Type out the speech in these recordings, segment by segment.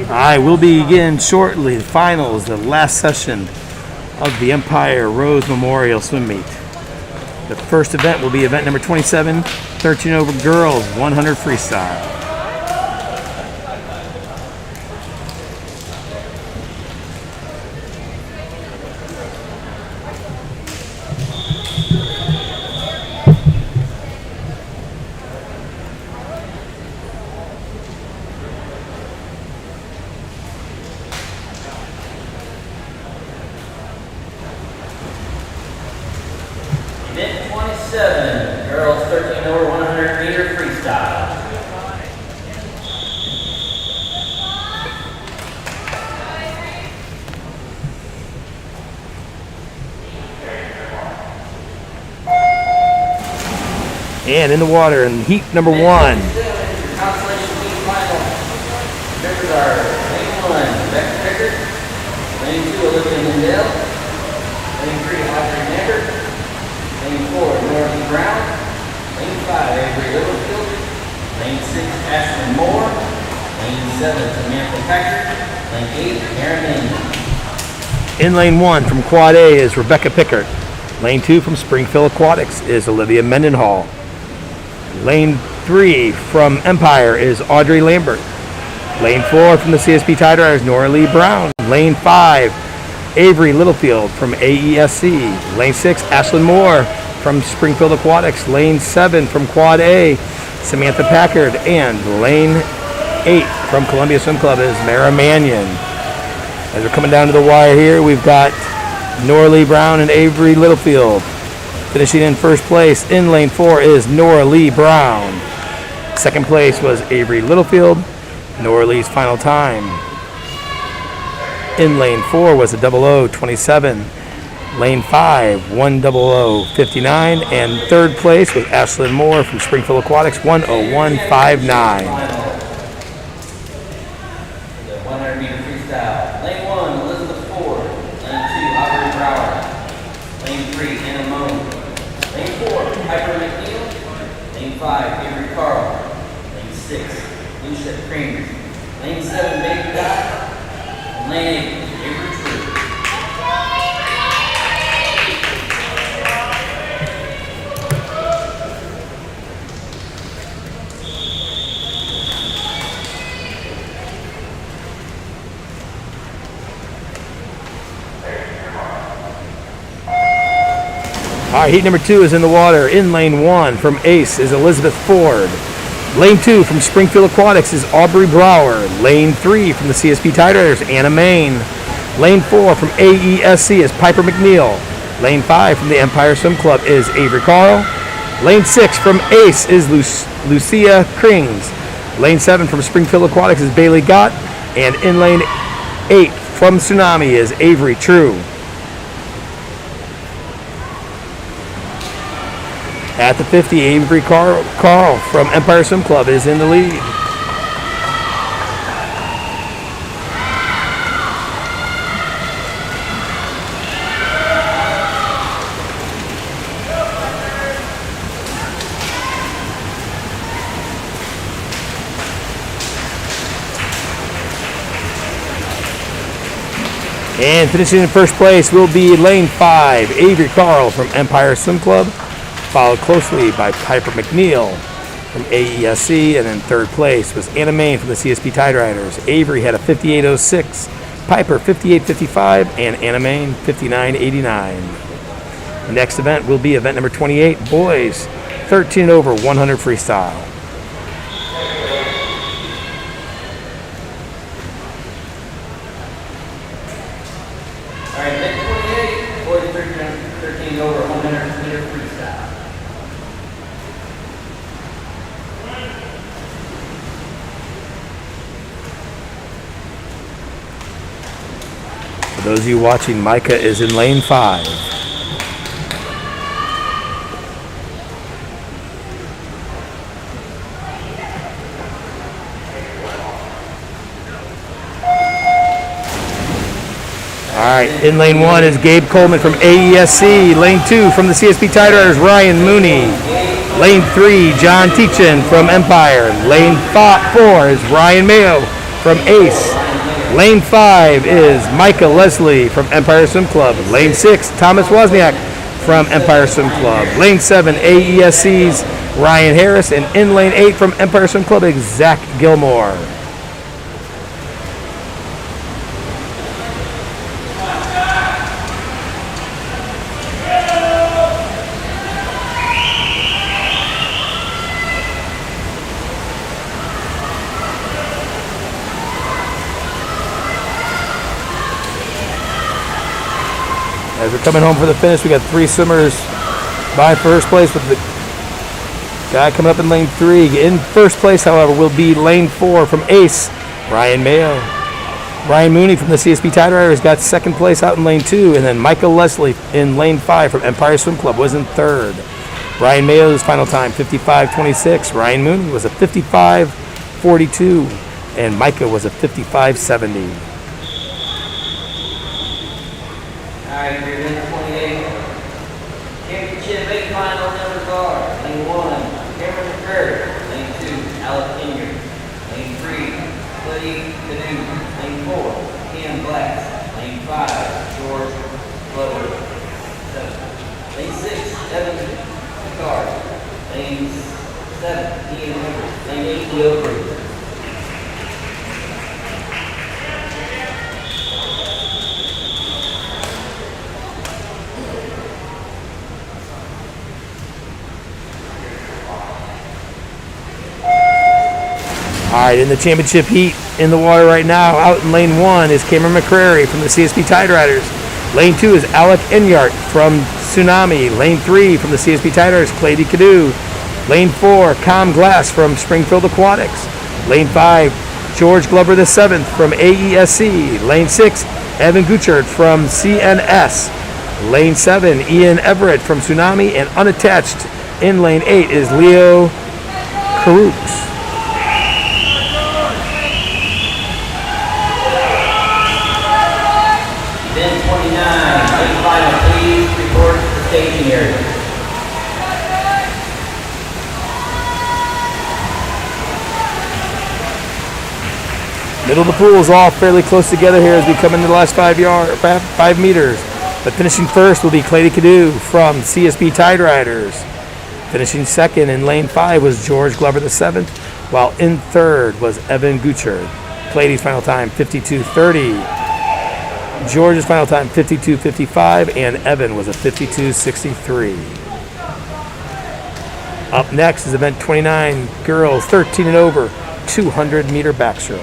I will begin shortly. The finals, the last session of the Empire Rose Memorial Swim Meet. The first event will be event number 27, 13 over girls, 100 freestyle. Event 27, girls 13 over 100 meter freestyle. And in the water in heat number 1. Consolation heat final. Members are lane 1, Beck Pickard, lane 2, Olivia Lindell, lane 3, Audrey Naggart, lane 4, Northern Brown, lane 5, Avery Littlefield, lane 6, Ashlyn Moore, lane 7, Samantha Packard, lane 8, Aaron Inman. In lane 1 from Quad A is Rebecca Pickard. Lane 2 from Springfield Aquatics is Olivia Mendenhall. Lane 3 from Empire is Audrey Lambert. Lane 4 from the CSP Tide Riders, Nora Lee Brown. Lane 5, Avery Littlefield from AESC. Lane 6, Ashlyn Moore from Springfield Aquatics. Lane 7 from Quad A, Samantha Packard. And lane 8 from Columbia Swim Club is Mara Mannion. As we're coming down to the wire here, we've got Nora Lee Brown and Avery Littlefield. Finishing in first place in lane 4 is Nora Lee Brown. Second place was Avery Littlefield. Nora Lee's final time in lane 4 was a 00:27. Lane 5, 1:00:59. And third place was Ashlyn Moore from Springfield Aquatics, 1:01:59. 100 meter freestyle. Lane 1, Elizabeth Ford. Lane 2, Aubrey Brower. Lane 3, Anna Moan. Lane 4, Piper McNeil. Lane 5, Avery Carl. Lane 6, Lucia Kramer. Lane 7, Baby Dot. And lane 8, Avery True. All right, heat number 2 is in the water. In lane 1 from Ace is Elizabeth Ford. Lane 2 from Springfield Aquatics is Aubrey Brower. Lane 3 from the CSP Tide Riders, Anna Main. Lane 4 from AESC is Piper McNeil. Lane 5 from the Empire Swim Club is Avery Carl. Lane 6 from Ace is Lucia Krings. Lane 7 from Springfield Aquatics is Bailey Gott. And in lane 8 from Tsunami is Avery True. At the 50, Avery Carl from Empire Swim Club is in the lead. And finishing in first place will be lane 5, Avery Carl from Empire Swim Club, followed closely by Piper McNeil from AESC, and in third place was Anna Main from the CSP Tide Riders. Avery had a 58.06, Piper 58.55, and Anna Main 59.89. The next event will be event number 28, boys 13 over 100 freestyle. All right, event 28, boys 13 over 100 meter freestyle. For those of you watching, Micah is in lane 5. All right, in lane 1 is Gabe Coleman from AESC. Lane 2 from the CSP Tide Riders, Ryan Mooney. Lane 3, John Teachin from Empire. Lane 4 is Ryan Mayo from Ace. Lane 5 is Micah Leslie from Empire Swim Club. Lane 6, Thomas Wozniak from Empire Swim Club. Lane 7, AESC's Ryan Harris. And in lane 8 from Empire Swim Club is Zach Gilmore. As we're coming home for the finish, we got 3 swimmers by first place with the guy coming up in lane 3. In first place, however, will be lane 4 from Ace, Ryan Mayo. Ryan Mooney from the CSP Tide Riders got second place out in lane 2, and then Michael Leslie in lane 5 from Empire Swim Club was in third. Ryan Mayo's final time, 55:26. Ryan Mooney was a 55:42, and Micah was a 55:70. Alright, you're in 28. Championship 8 final numbers are lane 1, Cameron McCurry. Lane 2, Alec Inger. Lane 3, Buddy Canoe. Lane 4, Cam Glass. Lane 5, George Glover. Lane 6, Evan Picard. Lane 7, Ian Weber. Lane 8, Will Brooks. All right, in the championship heat in the water right now, out in lane 1 is Cameron McCrary from the CSP Tide Riders. Lane 2 is Alec Enyart from Tsunami. Lane 3 from the CSP Tide Riders, Clady Canoe. Lane 4, Cam Glass from Springfield Aquatics. Lane 5, George Glover VII from AESC. Lane 6, Evan Guchard from CNS. Lane 7, Ian Everett from Tsunami. And unattached in lane 8 is Leo Carooks. Then 29, lane final, please report to the staging area. Middle of the pool is all fairly close together here as we come into the last 5 meters. But finishing first will be Clady Canoe from CSP Tide Riders. Finishing second in lane 5 was George Glover VII, while in third was Evan Guchard. Clady's final time 52:30. George's final time 52:55, and Evan was a 52:63. Up next is event 29, girls 13 and over, 200-meter backstroke.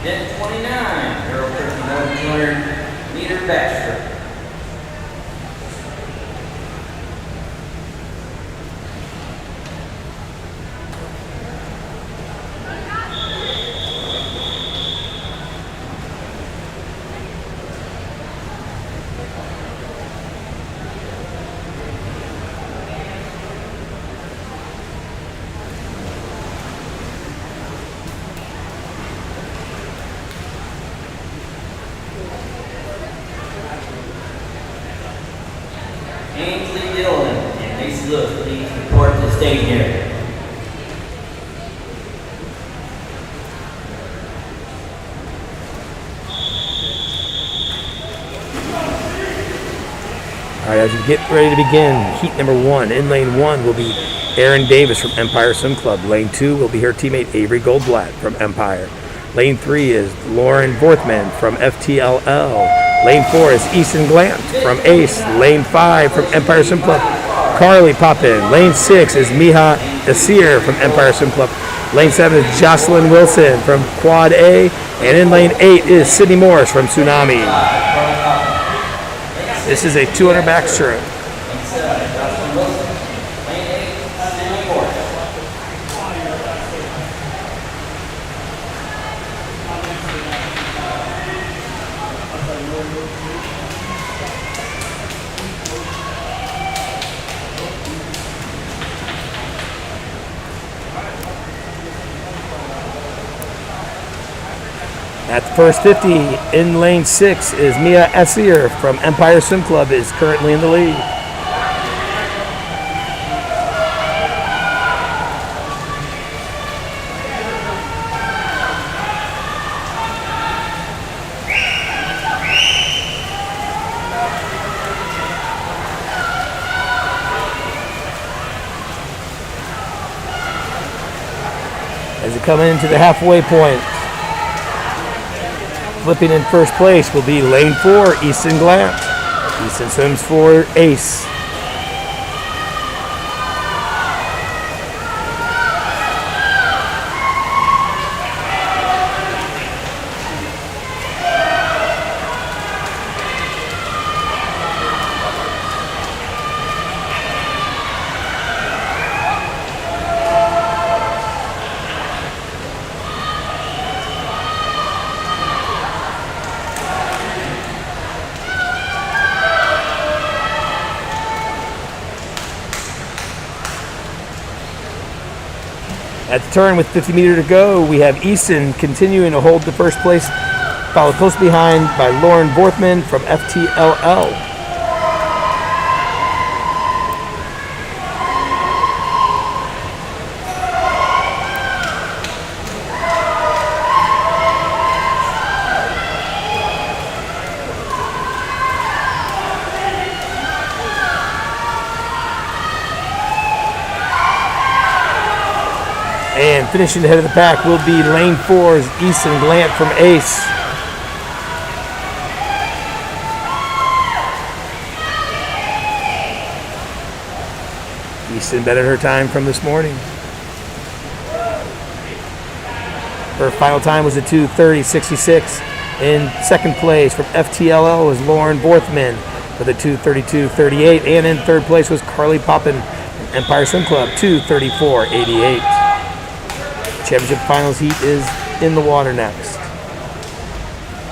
Event 29, girl 13 over, 200-meter backstroke. Ainsley Dillon and Macy Lewis, please report to the staging area. All right, as we get ready to begin, heat number 1. In lane 1 will be Erin Davis from Empire Swim Club. Lane 2 will be her teammate Avery Goldblatt from Empire. Lane 3 is Lauren Vorthman from FTLL. Lane 4 is Easton Glant from Ace. Lane 5 from Empire Swim Club, Carly Poppin. Lane 6 is Miha Asir from Empire Swim Club. Lane 7 is Jocelyn Wilson from Quad A. And in lane 8 is Sydney Morris from Tsunami. This is a 200 backstroke. Lane 7, Jocelyn Wilson. Lane 8, Sydney Morris. At the first 50, in lane 6 is Mia Essier from Empire Swim Club, is currently in the lead. coming into the halfway point. Flipping in first place will be lane 4, Easton Glant. Easton swims for ace. At the turn with 50 meters to go, we have Easton continuing to hold the first place, followed close behind by Lauren Vorthman from FTLL. And finishing the head of the pack will be lane 4's Easton Glant from ace. Easton bettered her time from this morning. Her final time was a 2:30.66. In second place from FTLL was Lauren Borthman with a 2:32.38. And in third place was Carly Poppin from Empire Swim Club, 2:34.88. Championship finals heat is in the water next.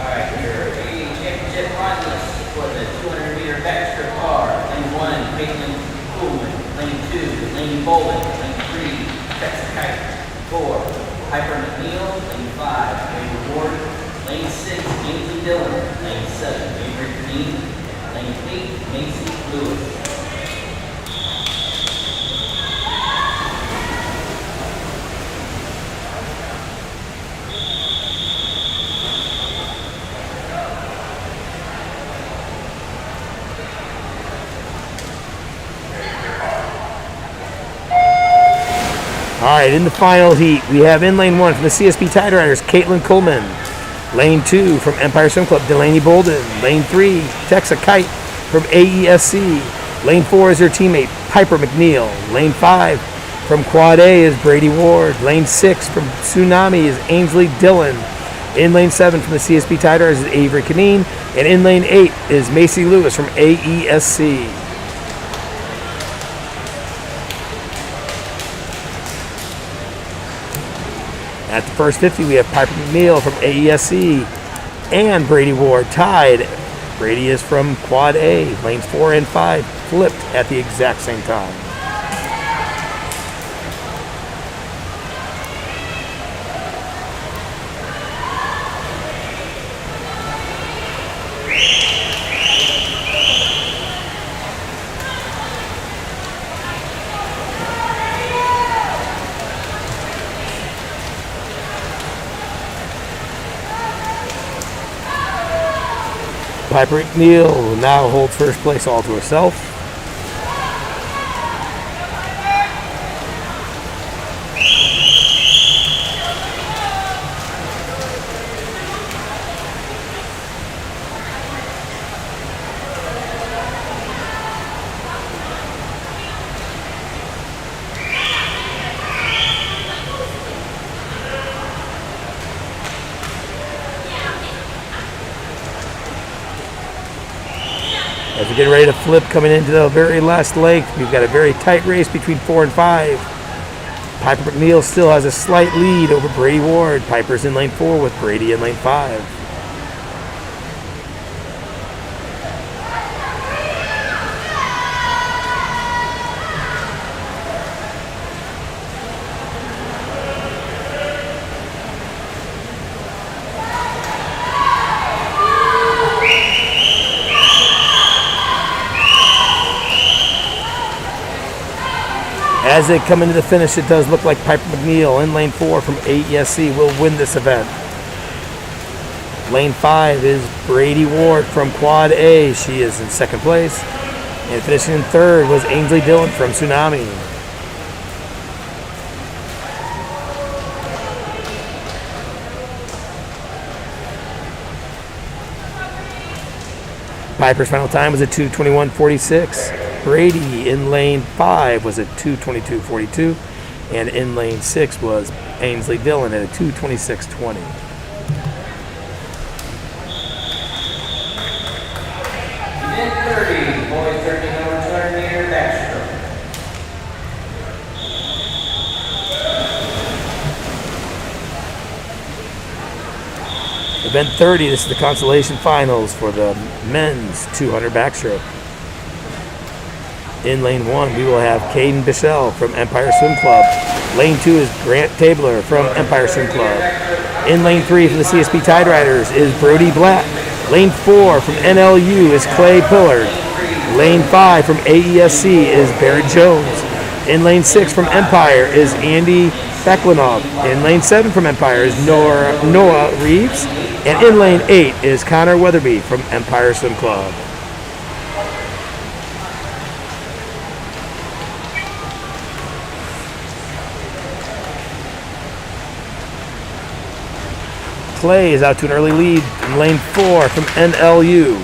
Alright, your championship finalists for the 200-meter backstroke are lane 1, Caitlin Kuhlman, lane 2, Lane Bolin, lane 3, Texas Kite, 4, Piper McNeil, lane 5, Ray Ward, lane 6, Ainsley Dillon, lane 7, Avery Green, lane 8, Macy Lewis. All right, in the final heat, we have in lane 1 from the CSP Tide Riders, Caitlin Coleman. Lane 2 from Empire Swim Club, Delaney Bolden. Lane 3, Texas Kite from AESC. Lane 4 is her teammate, Piper McNeil. Lane 5 from Quad A is Brady Ward. Lane 6 from Tsunami is Ainsley Dillon. In lane 7 from the CSP Tide Riders is Avery Canine. And in lane 8 is Macy Lewis from AESC. At the first 50, we have Piper McNeil from AESC and Brady Ward tied. Brady is from Quad A. Lanes 4 and 5 flipped at the exact same time. Piper McNeil now holds first place all to herself. As we're getting ready to flip coming into the very last leg, we've got a very tight race between 4 and 5. Piper McNeil still has a slight lead over Brady Ward. Piper's in lane 4 with Brady in lane 5. As they come into the finish, it does look like Piper McNeil in lane 4 from AESC will win this event. Lane 5 is Brady Ward from Quad A. She is in second place. And finishing in third was Ainsley Dillon from Tsunami. Piper's final time was a 2:21.46. Brady in lane 5 was a 2:22.42. And in lane 6 was Ainsley Dillon at a 2:26.20. Event 30, boys 13 over 200 meter backstroke. Event 30, this is the consolation finals for the men's 200 backstroke. In lane 1, we will have Caden Bichelle from Empire Swim Club. Lane 2 is Grant Tabler from Empire Swim Club. In lane 3 from the CSP Tide Riders is Brody Black. Lane 4 from NLU is Clay Pillard. Lane 5 from AESC is Barrett Jones. In lane 6 from Empire is Andy Beklinov. In lane 7 from Empire is Noah Reeves. And in lane 8 is Connor Weatherby from Empire Swim Club. Clay is out to an early lead in lane 4 from NLU.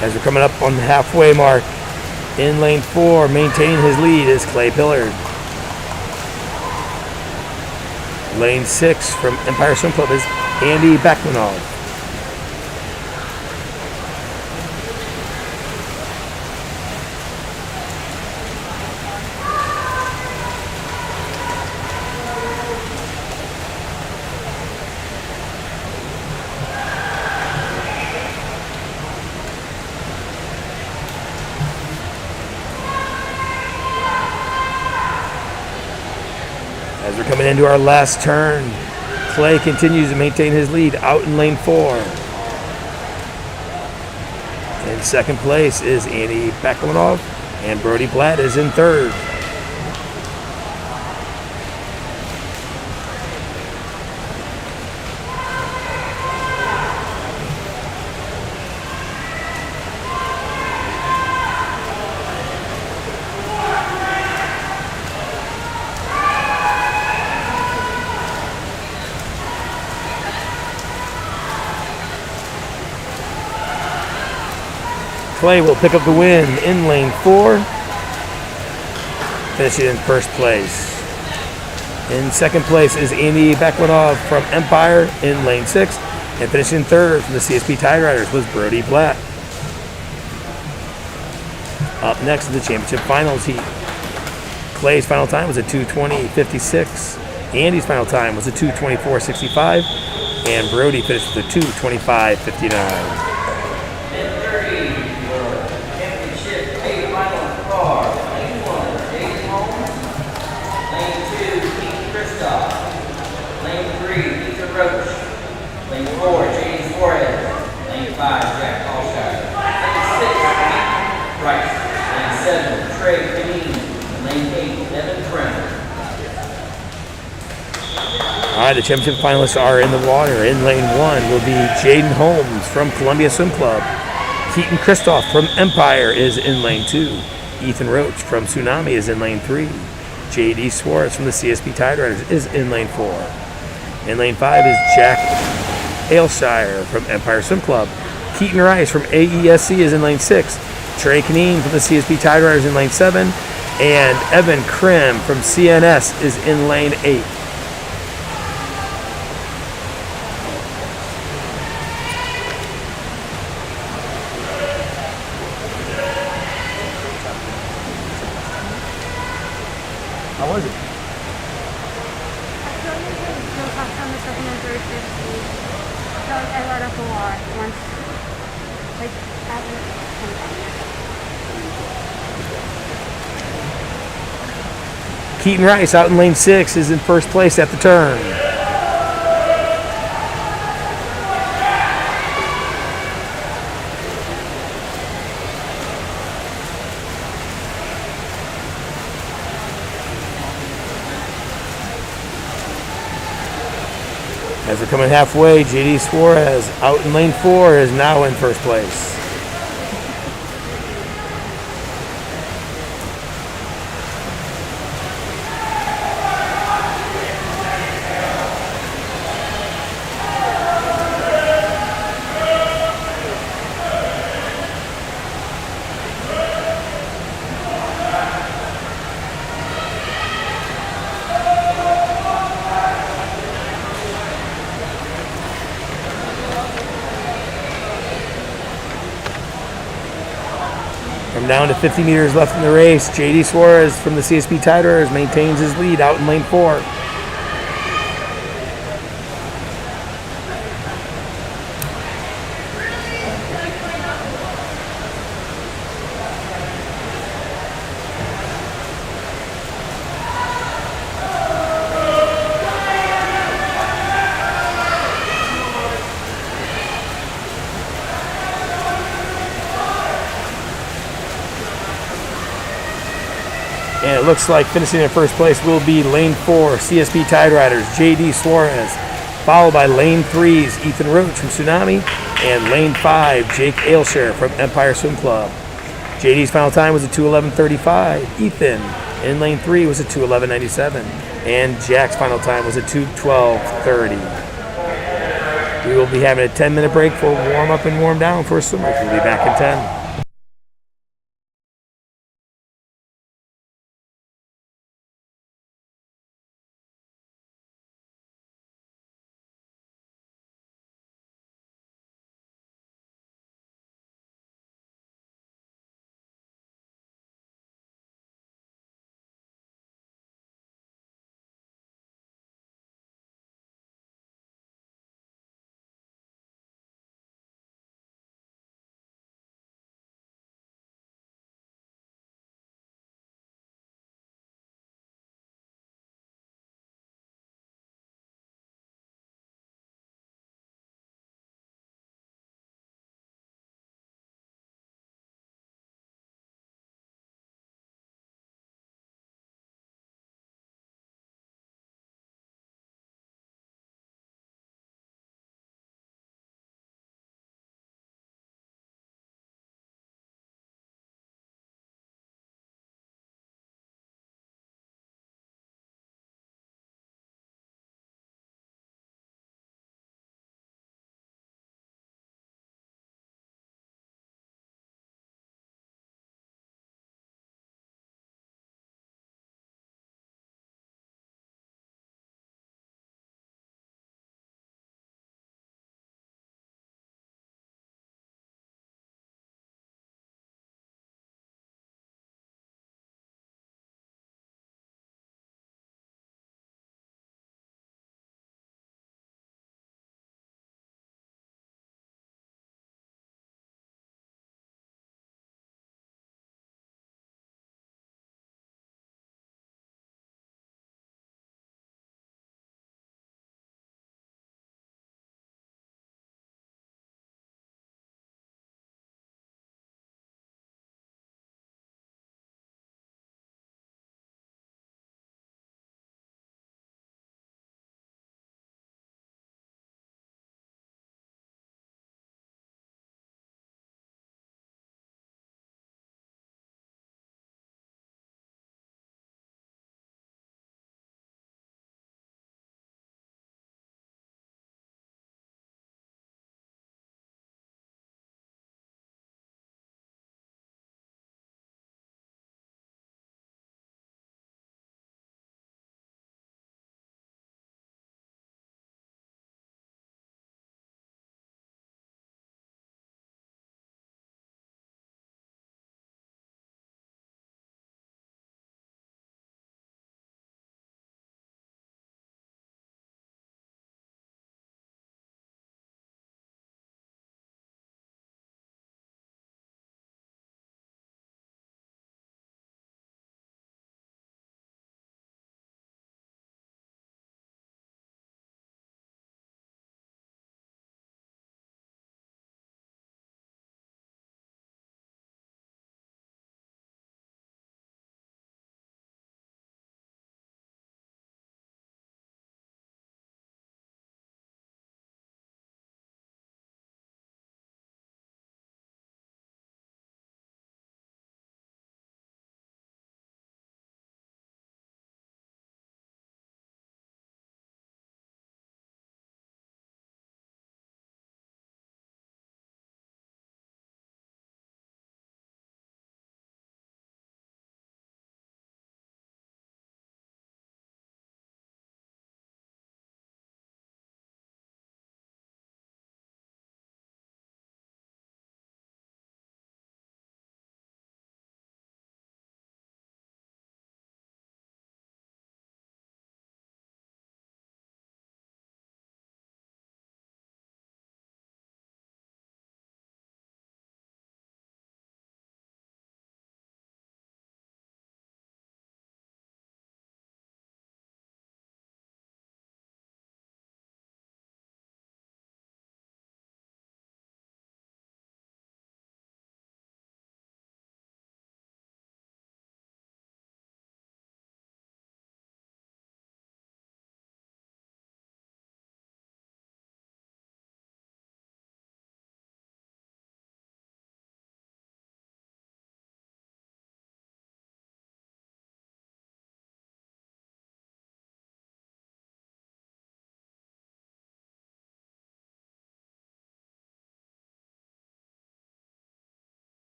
As we're coming up on the halfway mark, in lane 4, maintaining his lead is Clay Pillard. Lane 6 from Empire Swim Club is Andy Beklinov. As we're coming into our last turn, Clay continues to maintain his lead out in lane 4. In second place is Andy Beklinov, and Brody Blatt is in third. Clay will pick up the win in lane 4, finishing in first place. In second place is Andy Beklinov from Empire in lane 6, and finishing third from the CSP Tide Riders was Brody Blatt. Up next is the championship finals heat. Clay's final time was a 2:20.56. Andy's final time was a 2:24.65, and Brody finished with a 2:25.59. Lane 4, James Suarez. Lane 5, Jack Alshire. Lane 6, Pete Price. Lane 7, Trey Panini. And lane 8, Evan Kramer. All right, the championship finalists are in the water. In lane 1 will be Jaden Holmes from Columbia Swim Club. Keaton Kristoff from Empire is in lane 2. Ethan Roach from Tsunami is in lane 3. J.D. Swartz from the CSP Tide Riders is in lane 4. In lane 5 is Jack Aylshire from Empire Swim Club. Keaton Rice from AESC is in lane 6. Trey Canine from the CSP Tide Riders in lane 7. And Evan Krim from CNS is in lane 8. How was it? On the second and third 50. So I let up a lot once, like, after Keaton Rice out in lane 6 is in first place at the turn. As they're coming halfway, JD Suarez out in lane 4 is now in first place. From down to 50 meters left in the race, JD Suarez from the CSP Tide Riders maintains his lead out in lane 4. And it looks like finishing in first place will be lane 4, CSP Tide Riders, JD Suarez, followed by lane 3's Ethan Roach from Tsunami, and lane 5, Jake Ailshire from Empire Swim Club. JD's final time was a 2:11.35. Ethan in lane 3 was a 2:11.97. And Jack's final time was a 2:12.30. We will be having a 10-minute break for warm up and warm down for swimmers. We'll be back in 10.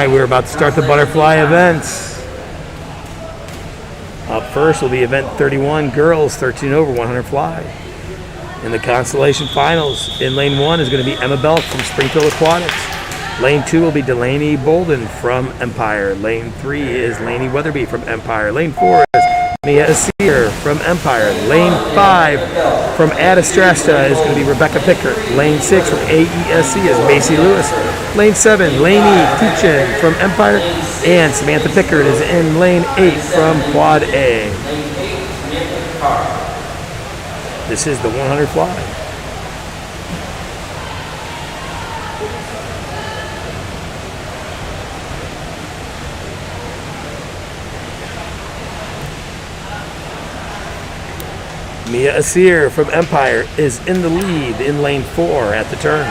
right, we're about to start the butterfly events. Up first will be event 31, girls 13 over 100 fly. In the constellation finals, in lane 1 is going to be Emma Belk from Springfield Aquatics. Lane 2 will be Delaney Bolden from Empire. Lane 3 is Laney Weatherby from Empire. Lane 4 is Mia Asir from Empire. Lane 5 from Adastrasta is going to be Rebecca Pickert. Lane 6 from AESC is Macy Lewis. Lane 7, Laney Teachin from Empire. And Samantha Pickard is in lane 8 from Quad A. This is the 100 fly. Mia Asir from Empire is in the lead in lane 4 at the turn.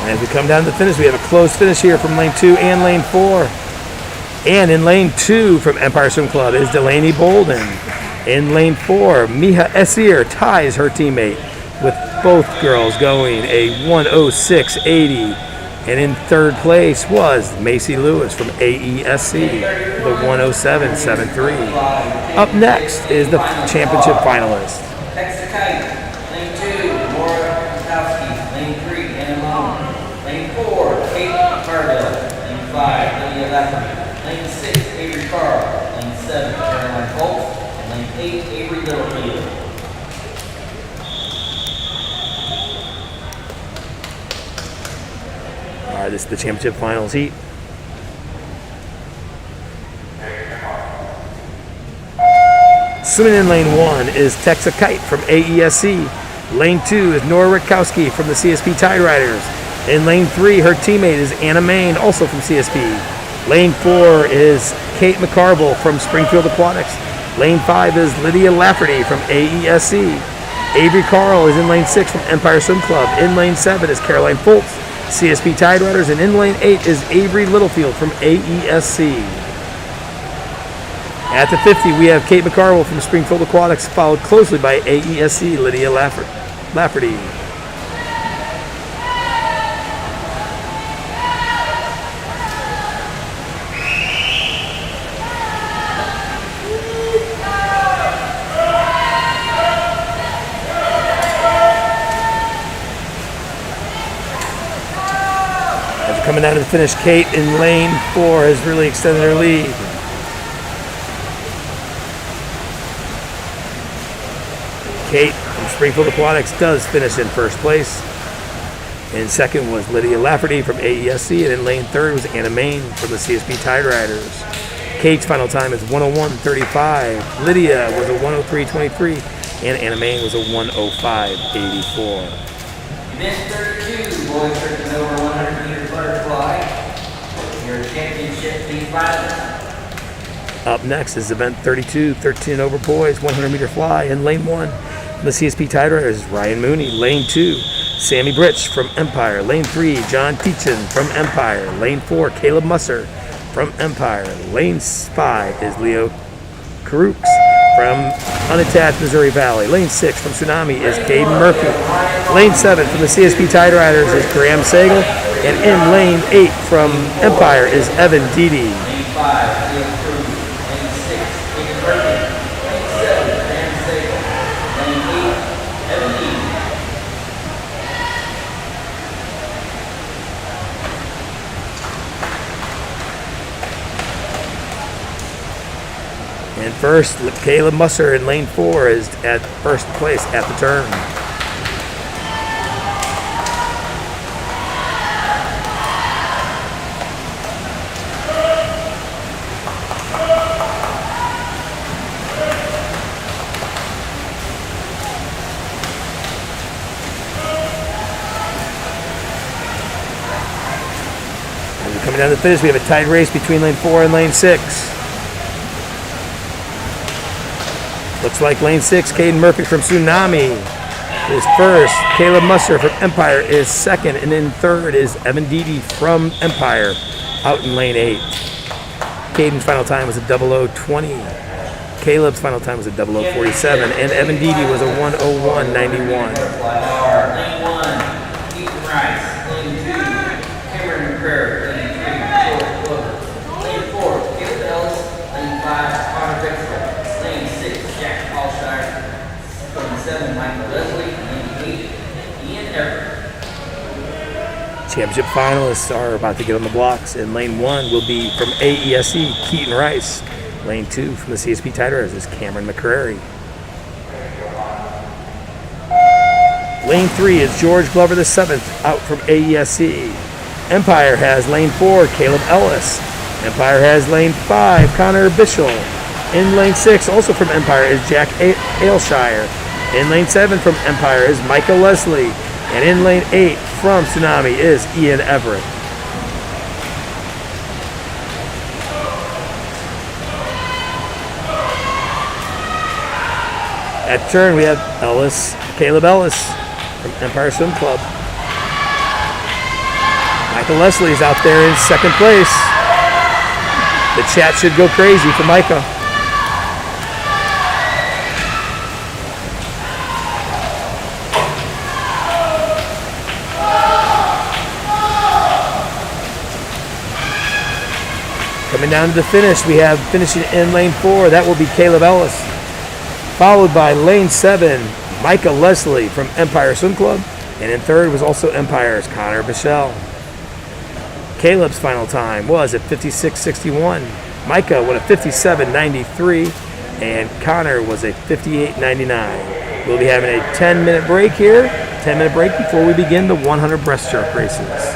As we come down to the finish, we have a close finish here from lane 2 and lane 4. And in lane 2 from Empire Swim Club is Delaney Bolden. In lane 4, Miha Esir ties her teammate with both girls going a 106.80. And in third place was Macy Lewis from AESC, the 107.73. Up next is the championship finalist. Lane 6, Avery Carl. Lane 7, Caroline Colts. And lane 8, Avery Littlefield. All right, this is the championship finals heat. Swimming in lane 1 is Texa Kite from AESC. Lane 2 is Nora Rutkowski from the CSP Tide Riders. In lane 3, her teammate is Anna Main, also from CSP. Lane 4 is Kate McCarville from Springfield Aquatics. Lane 5 is Lydia Lafferty from AESC. Avery Carl is in lane 6 from Empire Swim Club. In lane 7 is Caroline Foltz, CSP Tide Riders. And in lane 8 is Avery Littlefield from AESC. At the 50, we have Kate McCarville from Springfield Aquatics, followed closely by AESC Lydia Lafferty. Coming down to the finish, Kate in lane 4 has really extended her lead. Kate from Springfield Aquatics does finish in first place. In second was Lydia Lafferty from AESC, and in lane 3 was Anna Main from the CSP Tide Riders. Kate's final time is 101.35. Lydia was a 103.23, and Anna Main was a 105.84. Event 32, boys 13 over 100 meter butterfly. Your championship team finalist. Up next is event 32, 13 over boys, 100 meter fly. In lane 1, the CSP Tide Riders is Ryan Mooney. Lane 2, Sammy Britch from Empire. Lane 3, John Teachin from Empire. Lane 4, Caleb Musser from Empire. Lane 5 is Leo Karooks from Unattached Missouri Valley. Lane 6 from Tsunami is Caden Murphy. Lane 7 from the CSP Tide Riders is Graham Sagal. And in lane 8 from Empire is Evan Deedy. Lane 5, Leo Cruz. Lane 6, Caden Murphy. Lane 7, Graham Sagal. Lane 8, Evan Deedy. And first, Caleb Musser in lane 4 is at first place at the turn. As we're coming down to the finish, we have a tight race between lane 4 and lane 6. Looks like lane 6, Caden Murphy from Tsunami is first. Caleb Musser from Empire is second. And in third is Evan Deedy from Empire out in lane 8. Caden's final time was a 00:20. Caleb's final time was a 00:47. And Evan Deedy was a 1:01:91. Lane 1, Ethan Rice. Lane 2, Cameron McCrary. Lane 3, George Glover. Lane 4, Caleb Ellis. Lane 5, Connor Bixler. Lane 6, Jack Alshire. Lane 7, Michael Leslie. Lane 8, Ian Everett. Championship finalists are about to get on the blocks. In lane 1 will be from AESE, Keaton Rice. Lane 2 from the CSP Tigers is Cameron McCrary. Lane 3 is George Glover the 7th out from AESE. Empire has lane 4, Caleb Ellis. Empire has lane 5, Connor Bishel. In lane 6, also from Empire, is Jack Ailshire. In lane 7 from Empire is Michael Leslie. And in lane 8 from Tsunami is Ian Everett. At turn, we have Caleb Ellis from Empire Swim Club. Michael Leslie is out there in second place. The chat should go crazy for Micah. Coming down to the finish, we have finishing in lane 4. That will be Caleb Ellis. Followed by lane 7, Micah Leslie from Empire Swim Club. And in third was also Empire's Connor Bichelle. Caleb's final time was at 56:61. Micah went a 57:93. And Connor was a 58:99. We'll be having a 10-minute break here. 10-minute break before we begin the 100 breaststroke races.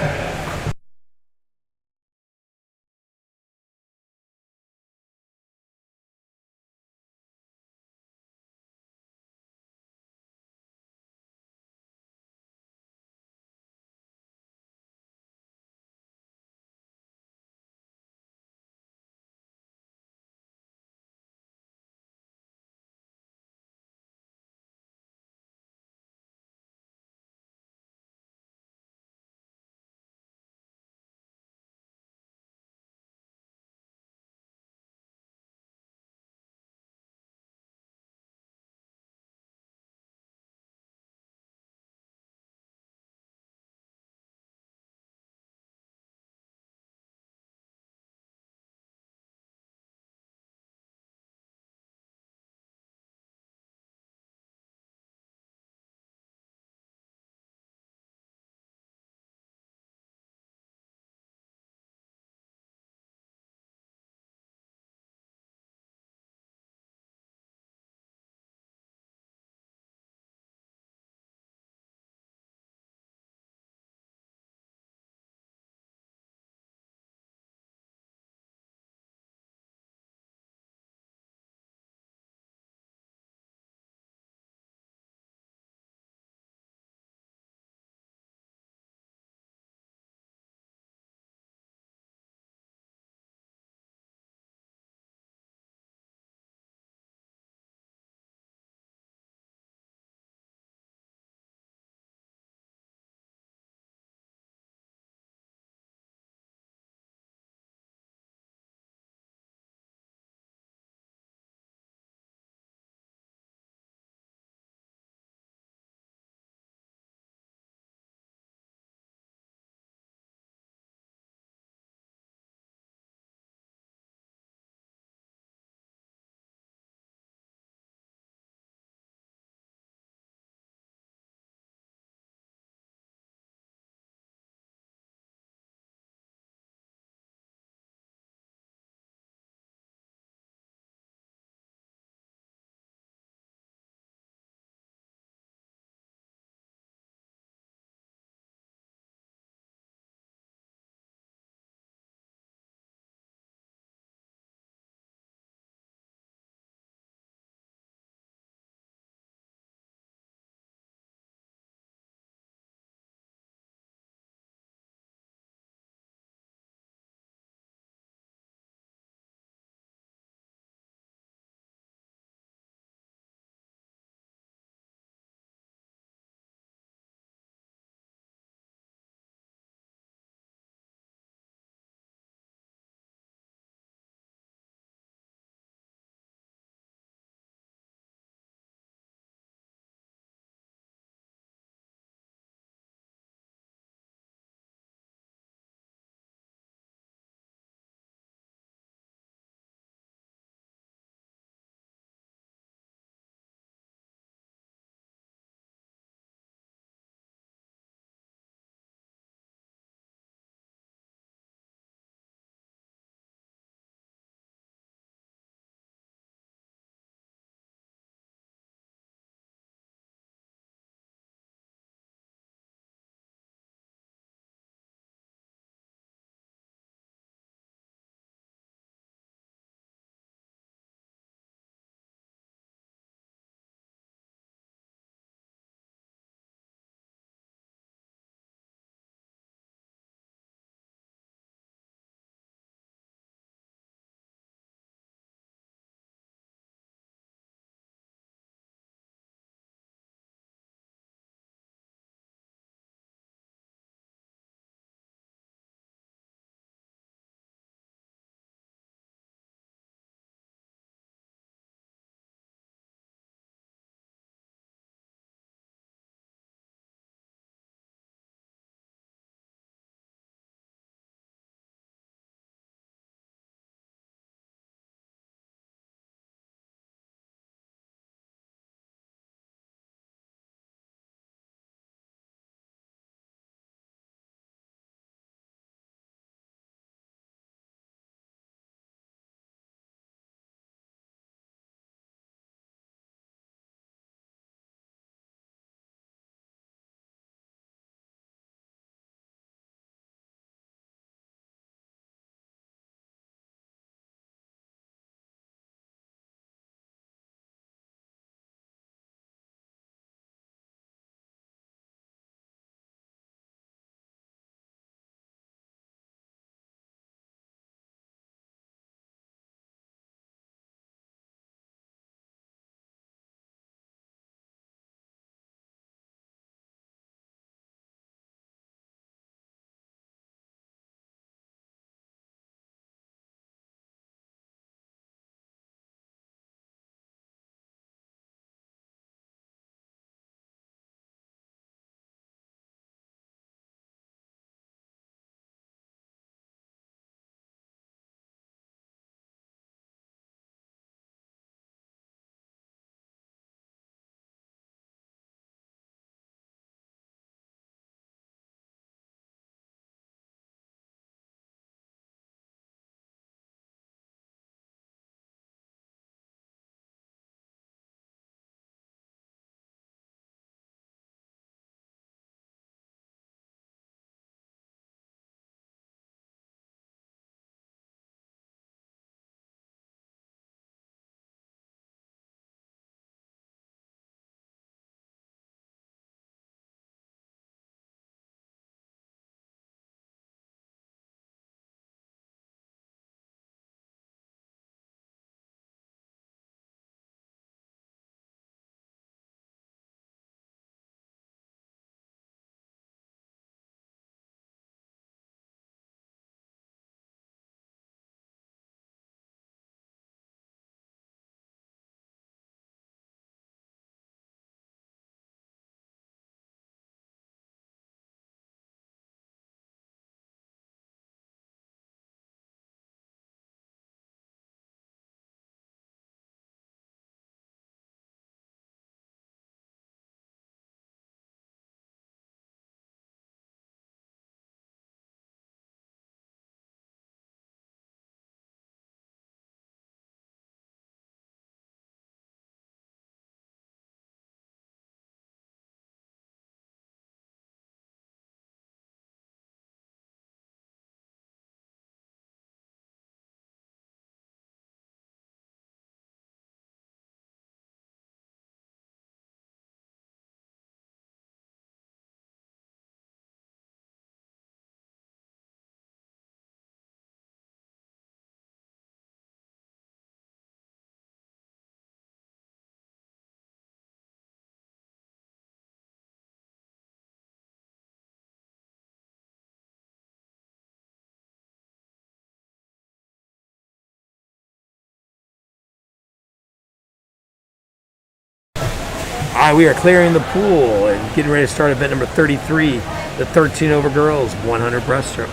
right, we are clearing the pool and getting ready to start event number 33, the 13 over girls 100 breaststroke.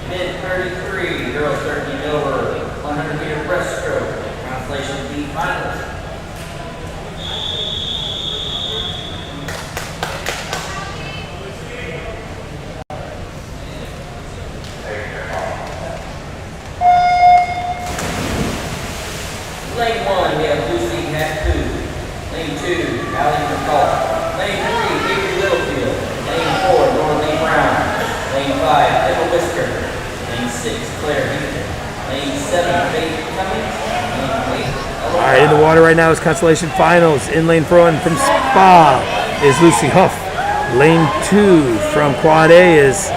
Mid 33, girls 13 over, 100 meter breaststroke, constellation B finalist. Lane 1, we have Lucy Hatfu. Lane 2, Allie McCall. Lane 3, Avery Littlefield. Lane 4, Laura Lee Brown. Lane 5, Emma Whisker. Lane 6, Claire Houston. Lane 7, Faith Cummings. Lane 8, All right, in the water right now is Constellation Finals. In lane 1 from Spa is Lucy Huff. Lane 2 from Quad A is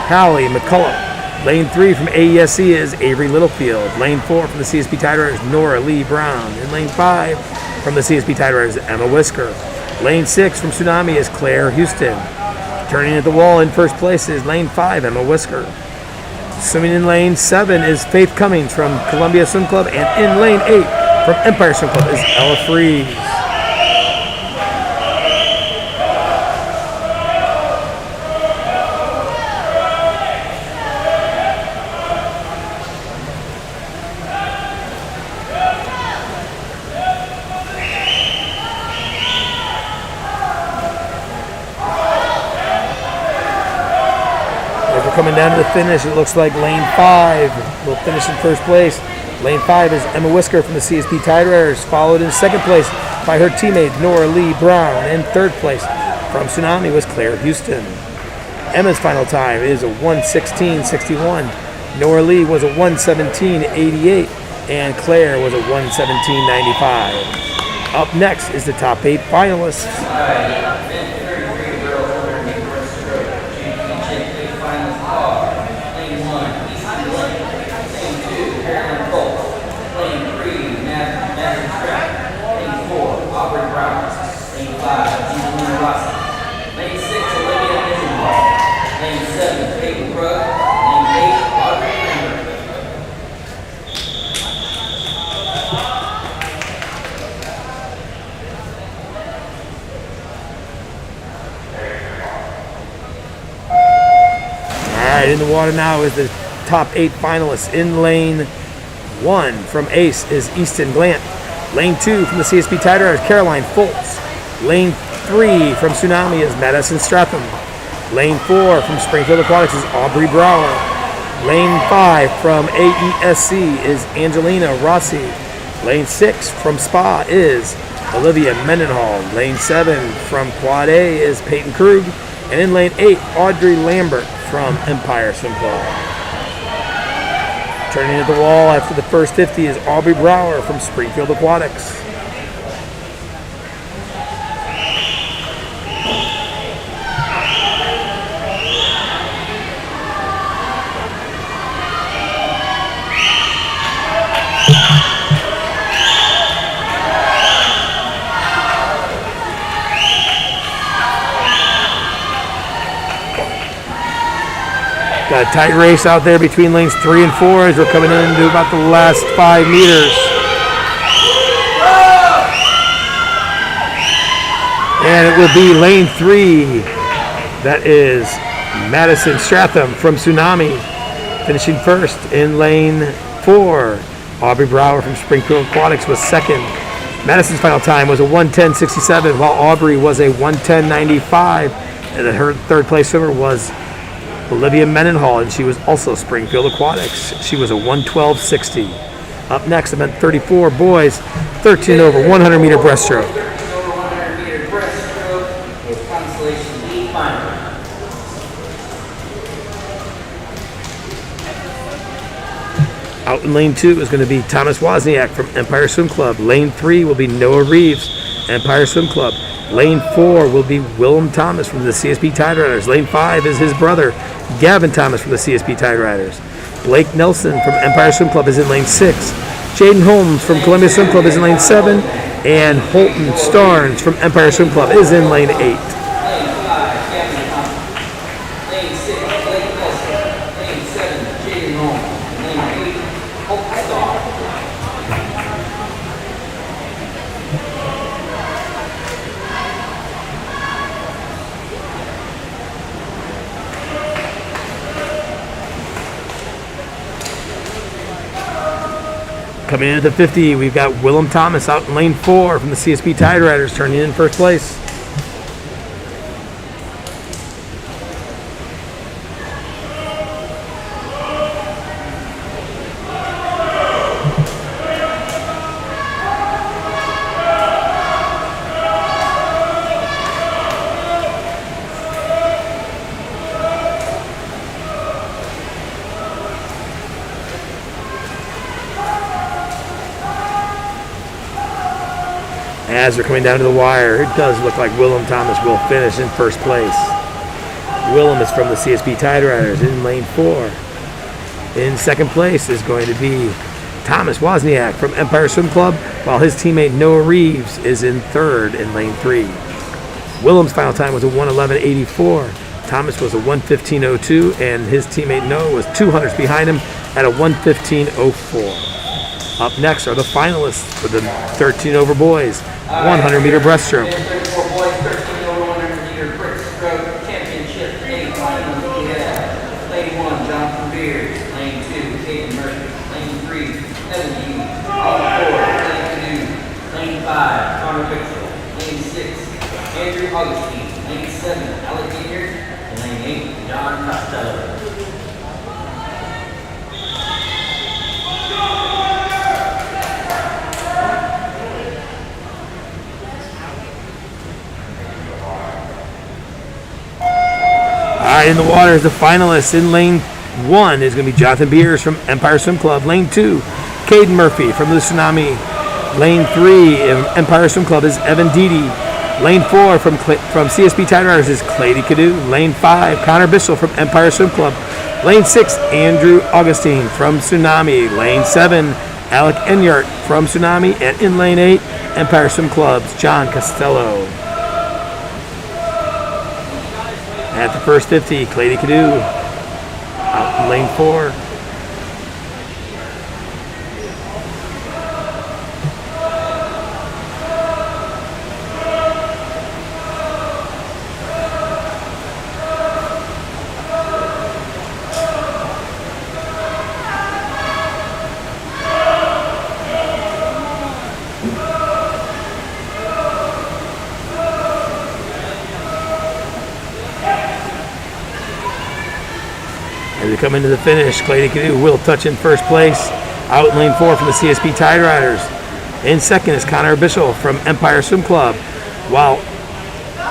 Hallie McCullough. Lane 3 from AESC is Avery Littlefield. Lane 4 from the CSP Tide Riders, Nora Lee Brown. And lane 5 from the CSP Tide Riders, Emma Whisker. Lane 6 from Tsunami is Claire Houston. Turning at the wall in first place is lane 5, Emma Whisker. Swimming in lane 7 is Faith Cummings from Columbia Swim Club. And in lane 8 from Empire Swim Club is Ella Freeze. As we're coming down to the finish, it looks like lane 5 will finish in first place. Lane 5 is Emma Whisker from the CSP Tide Riders, followed in second place by her teammate Nora Lee Brown. In third place from Tsunami was Claire Houston. Emma's final time is a 1:16.61. Nora Lee was a 1:17.88, and Claire was a 1:17.95. Up next is the top 8 finalists. In the water now is the top 8 finalists. In lane 1 from Ace is Easton Glant. Lane 2 from the CSP Tide Riders, Caroline Foltz. Lane 3 from Tsunami is Madison Stratham. Lane 4 from Springfield Aquatics is Aubrey Brower. Lane 5 from AESC is Angelina Rossi. Lane 6 from Spa is Olivia Mendenhall. Lane 7 from Quad A is Peyton Krug. And in lane 8, Audrey Lambert from Empire Swim Club. Turning at the wall after the first 50 is Aubrey Brower from Springfield Aquatics. Got a tight race out there between lanes 3 and 4 as we're coming into about the last 5 meters. And it will be lane 3. That is Madison Stratham from Tsunami finishing first. In lane 4, Aubrey Brower from Springfield Aquatics was second. Madison's final time was a 1:10.67, while Aubrey was a 1:10.95. And then her third place swimmer was Olivia Mendenhall, and she was also Springfield Aquatics. She was a 1:12.60. Up next, event 34, boys, 13 over 100 meter breaststroke. 13 over 100 meter breaststroke with constellation B final. Out in lane 2 is going to be Thomas Wozniak from Empire Swim Club. Lane 3 will be Noah Reeves, Empire Swim Club. Lane 4 will be Willem Thomas from the CSP Tide Riders. Lane 5 is his brother, Gavin Thomas from the CSP Tide Riders. Blake Nelson from Empire Swim Club is in lane 6. Jaden Holmes from Columbia Swim Club is in lane 7. And Holton Starnes from Empire Swim Club is in lane 8. Lane 5, Gavin Thomas. Lane 6, Blake Nelson. Lane 7, Jaden Holmes. Lane 8, Hope Star. Coming in at the 50, we've got Willem Thomas out in lane 4 from the CSP Tide Riders, turning in first place. As they're coming down to the wire, it does look like Willem Thomas will finish in first place. Willem is from the CSP Tide Riders in lane 4. In second place is going to be Thomas Wozniak from Empire Swim Club, while his teammate Noah Reeves is in third in lane 3. Willem's final time was a 1:11.84. Thomas was a 1:15.02, and his teammate Noah was 200s behind him at a 1:15.04. Up next are the finalists for the 13 over boys, 100-meter breaststroke. 34 boys, 13 over 100-meter breaststroke championship. Any finals we have. Lane 1, Jonathan Beers. Lane 2, Caden Murphy. Lane 3, Evan Hughes. Lane 4, Lane Canoe. Lane 5, Connor Pixel. Lane 6, Andrew Augustine. Lane 7, Alec Gainer. And lane 8, John Costello. All right, in the water is the finalists. In lane 1 is going to be Jonathan Beers from Empire Swim Club. Lane 2, Caden Murphy from the Tsunami. Lane 3 in Empire Swim Club is Evan Deedy. Lane 4 from CSP Tide Riders is Clady Cadu. Lane 5, Connor Bissell from Empire Swim Club. Lane 6, Andrew Augustine from Tsunami. Lane 7, Alec Enyart from Tsunami. And in lane 8, Empire Swim Club's John Costello. At the first 50, Clady Cadu out in lane 4. As we come into the finish, Clady Cadu will touch in first place. Out in lane 4 from the CSP Tide Riders. In second is Connor Bissell from Empire Swim Club, while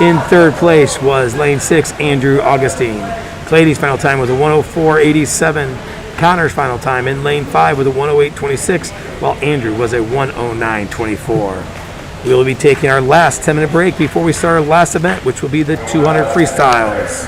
in third place was lane 6, Andrew Augustine. Clady's final time was a 1:04.87. Connor's final time in lane 5 was a 1:08.26, while Andrew was a 1:09.24. We will be taking our last 10-minute break before we start our last event, which will be the 200 freestyles.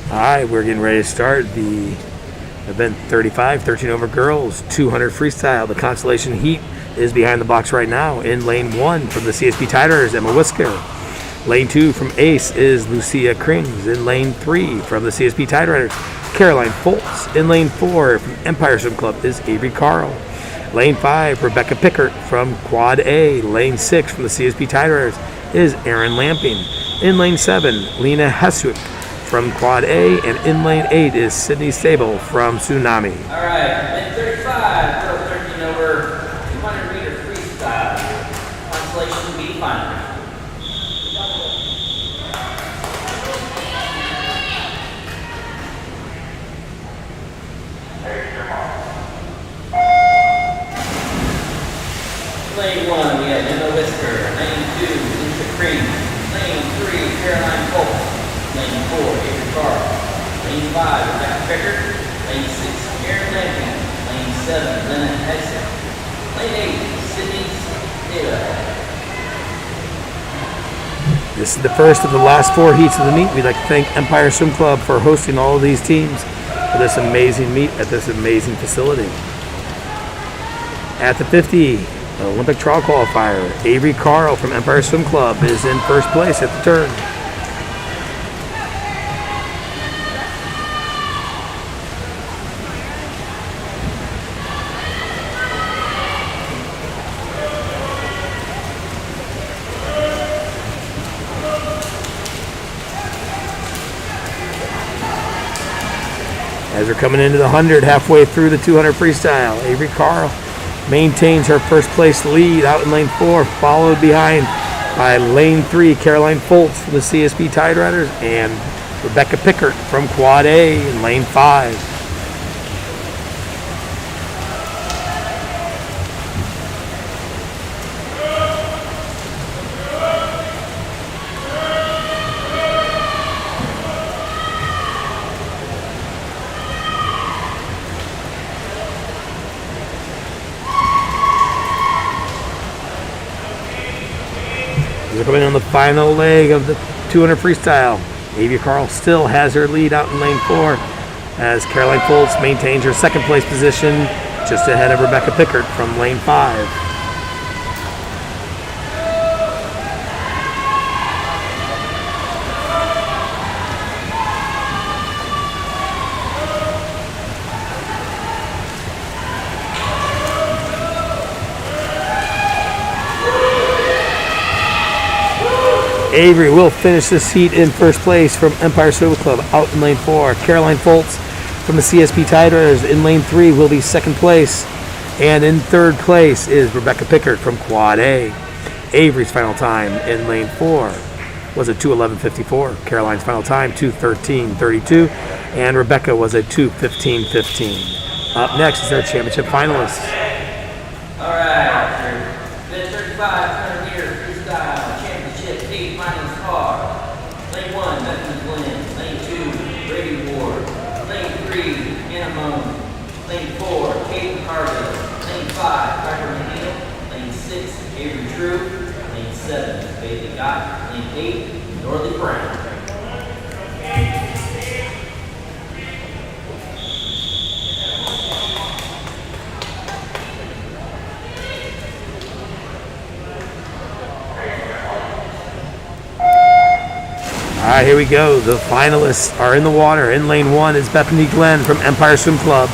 All right, we're getting ready to start the event 35, 13 over girls, 200 freestyle. The Constellation Heat is behind the box right now. In lane 1 from the CSP Tigers, Emma Whisker. Lane 2 from Ace is Lucia Krings. In lane 3 from the CSP Tide Riders, Caroline Foltz. In lane 4 from Empire Swim Club is Avery Carl. Lane 5, Rebecca Pickert from Quad A. Lane 6 from the CSP Tide Riders is Aaron Lamping. In lane 7, Lena Heswick from Quad A, and in lane 8 is Sydney Sable from Tsunami. All right, lane 35, girl 13 over, 200 meter freestyle, Constellation B final. Lane 1, we have Emma Whisker. Lane 2, Lisa Cream. Lane 3, Caroline Foltz. Lane 4, Avery Carl. Lane 5, Rebecca Pickert. Lane 6, Aaron Lamping. Lane 7, Lena Heswick. Lane 8, Sydney Sable. This is the first of the last 4 heats of the meet. We'd like to thank Empire Swim Club for hosting all of these teams for this amazing meet at this amazing facility. At the 50, Olympic trial qualifier, Avery Carl from Empire Swim Club is in first place at the turn. As we're coming into the 100, halfway through the 200 freestyle, Avery Carl maintains her first place lead out in lane 4, followed behind by lane 3, Caroline Foltz from the CSP Tide Riders and Rebecca Pickert from Quad A in lane 5. We're coming on the final leg of the 200 freestyle. Avery Carl still has her lead out in lane 4 as Caroline Foltz maintains her second place position just ahead of Rebecca Pickert from lane 5. Avery will finish this heat in first place from Empire Swim Club out in lane 4. Caroline Foltz from the CSP Tide Riders in lane 3 will be second place. And in third place is Rebecca Pickert from Quad A. Avery's final time in lane 4 was a 2:11.54. Caroline's final time 2:13.32. And Rebecca was a 2:15.15. Up next is our championship finalists. All right, then 35, 200 meter freestyle championship heat finals are lane 1, Bethany Glenn. Lane 2, Brady Ward. Lane 3, Anna Moan. Lane 4, Kate McCarville. Lane 5, Piper McNeil. Lane 6, Avery True. Lane 7, Bailey Gott. Lane 8, Norley Brown. All right, here we go. The finalists are in the water. In lane 1 is Bethany Glenn from Empire Swim Club.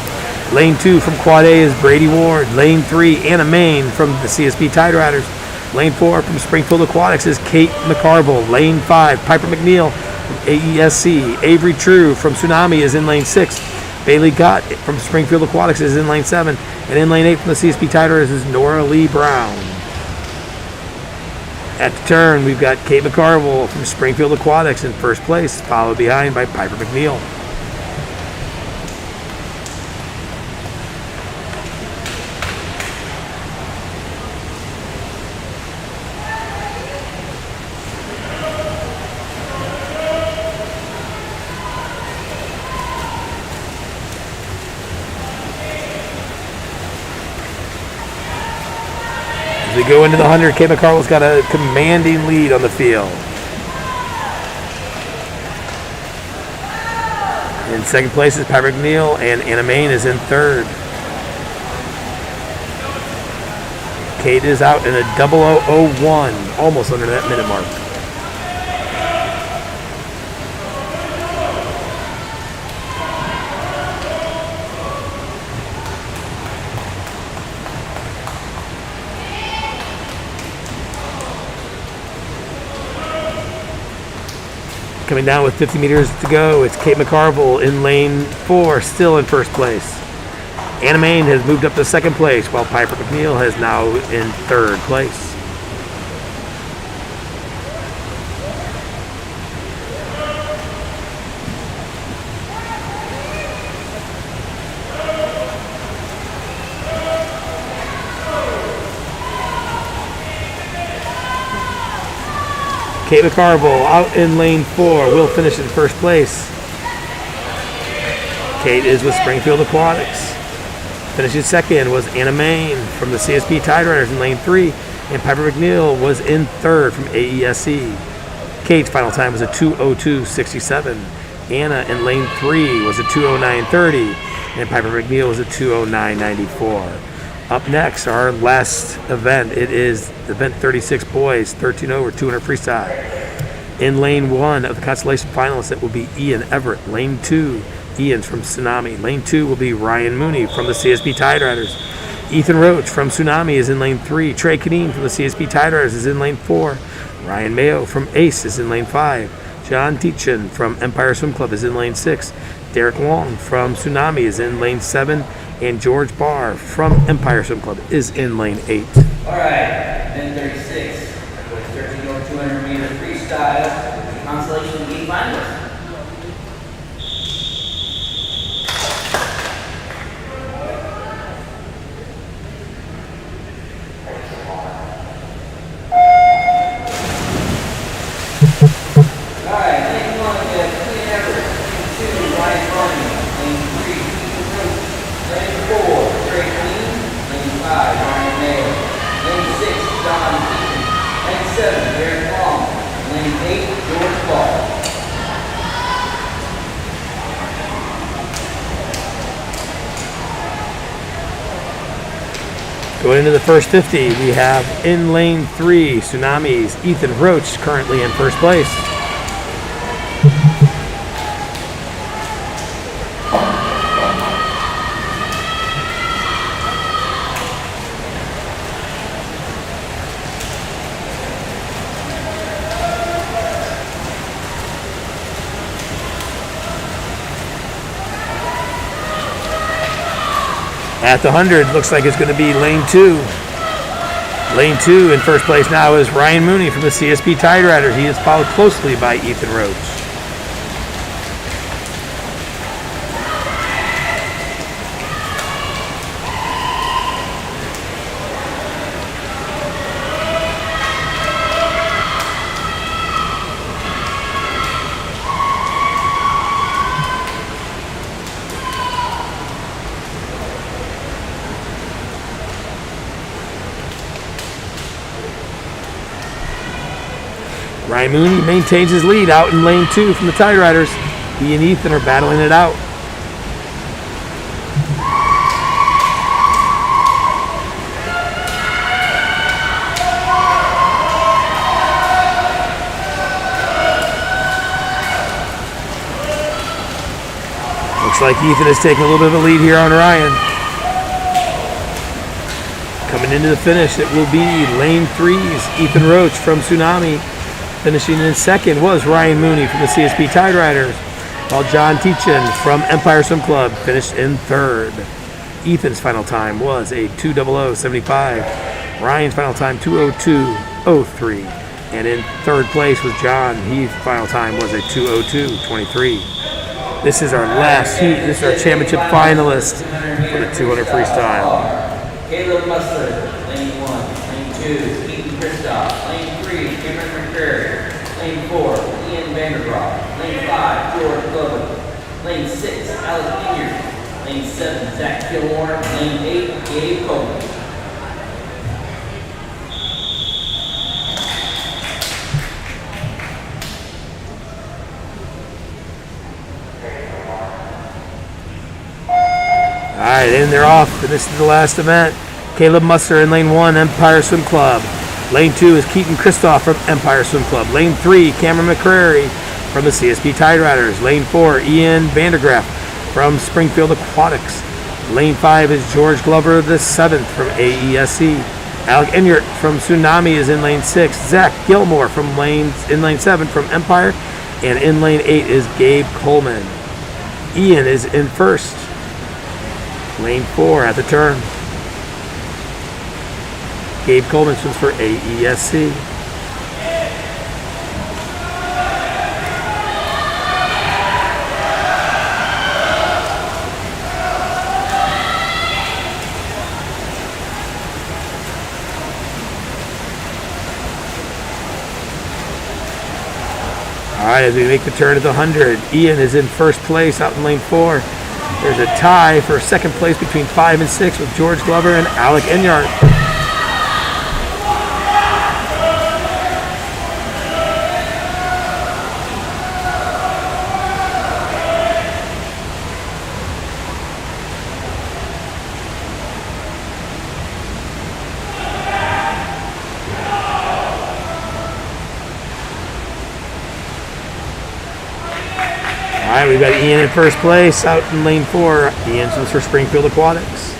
Lane 2 from Quad A is Brady Ward. Lane 3, Anna Main from the CSP Tide Riders. Lane 4 from Springfield Aquatics is Kate McCarville. Lane 5, Piper McNeil from AESC. Avery True from Tsunami is in lane 6. Bailey Gott from Springfield Aquatics is in lane 7. And in lane 8 from the CSP Tide Riders is Nora Lee Brown. At the turn, we've got Kate McCarville from Springfield Aquatics in first place, followed behind by Piper McNeil. As we go into the 100, Kate McCarville's got a commanding lead on the field. In second place is Patrick Neal, and Anna Main is in third. Kate is out in a 0001, almost under that minute mark. Coming down with 50 meters to go, it's Kate McCarville in lane 4, still in first place. Anna Main has moved up to second place, while Piper McNeil has now in third place. Kate McCarville out in lane 4 will finish in first place. Kate is with Springfield Aquatics. Finishing second was Anna Main from the CSP Tide Riders in lane 3, and Piper McNeil was in third from AESE. Kate's final time was a 2:02.67. Anna in lane 3 was a 2:09.30, and Piper McNeil was a 2:09.94. Up next, our last event, it is event 36 boys, 13 over, 200 freestyle. In lane 1 of the constellation finalists, it will be Ian Everett. Lane 2, Ian's from Tsunami. Lane 2 will be Ryan Mooney from the CSP Tide Riders. Ethan Roach from Tsunami is in lane 3. Trey Kadeen from the CSP Tide Riders is in lane 4. Ryan Mayo from Ace is in lane 5. John Teachin from Empire Swim Club is in lane 6. Derek Long from Tsunami is in lane 7. And George Barr from Empire Swim Club is in lane 8. All right, then 36. Boys 13 over 200 meter freestyle. Constellation League finalists. All right, lane 1 we have Ian Everett. Lane 2, Ryan Barney. Lane 3, Ethan Roach. Lane 4, Trey Clean. Lane 5, Ryan Mayo. Lane 6, John Keaton. Lane 7, Derek Long. Lane 8, George Ball. Going into the first 50, we have in lane 3, Tsunami's Ethan Roach currently in first place. At the 100, looks like it's going to be lane 2. Lane 2 in first place now is Ryan Mooney from the CSP Tide Riders. He is followed closely by Ethan Roach. Ryan Mooney maintains his lead out in lane 2 from the Tide Riders. He and Ethan are battling it out. Looks like Ethan is taking a little bit of a lead here on Ryan. Coming into the finish, it will be lane 3's Ethan Roach from Tsunami. Finishing in second was Ryan Mooney from the CSP Tide Riders, while John Teachin from Empire Swim Club finished in third. Ethan's final time was a 2:00.75. Ryan's final time 2:02.03. And in third place was John. His final time was a 2:02.23. This is our last heat. This is our championship finalist for the 200 freestyle. Caleb Mustard, lane 1. Lane 2, Keaton Kristoff. Lane 3, Cameron McCrary. Lane 4, Ian Vandergraaf. Lane 5, George Glover. Lane 6, Alex Vineyard. Lane 7, Zach Gilmore. Lane 8, Gabe Coleman. right, and they're off. And this is the last event. Caleb Musser in lane 1, Empire Swim Club. Lane 2 is Keaton Christoph from Empire Swim Club. Lane 3, Cameron McCrary from the CSP Tide Riders. Lane 4, Ian Vandergraff from Springfield Aquatics. Lane 5 is George Glover the 7th from AESC. Alec Enyart from Tsunami is in lane 6. Zach Gilmore from in lane 7 from Empire. And in lane 8 is Gabe Coleman. Ian is in first. Lane 4 at the turn. Gabe Coleman swims for AESC. All right, as we make the turn at the 100, Ian is in first place out in lane 4. There's a tie for second place between 5 and 6 with George Glover and Alec Enyart. All right, we've got Ian in first place out in lane 4. Ian swims for Springfield Aquatics.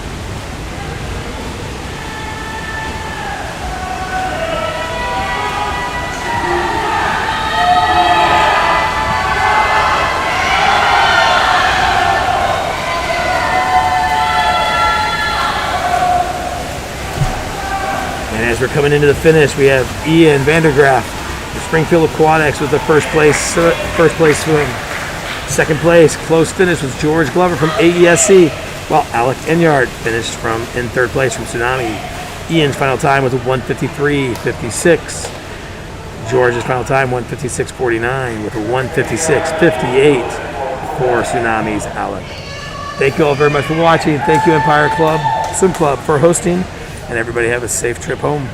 And as we're coming into the finish, we have Ian Vandergraff of Springfield Aquatics with the first place swim. Second place, close finish was George Glover from AESC, while Alec Enyart finished in third place from Tsunami. Ian's final time was a 1:53.56. George's final time 1:56.49 with a 1:56.58 for Tsunami's Alec. Thank you all very much for watching. Thank you Empire Swim Club for hosting, and everybody have a safe trip home.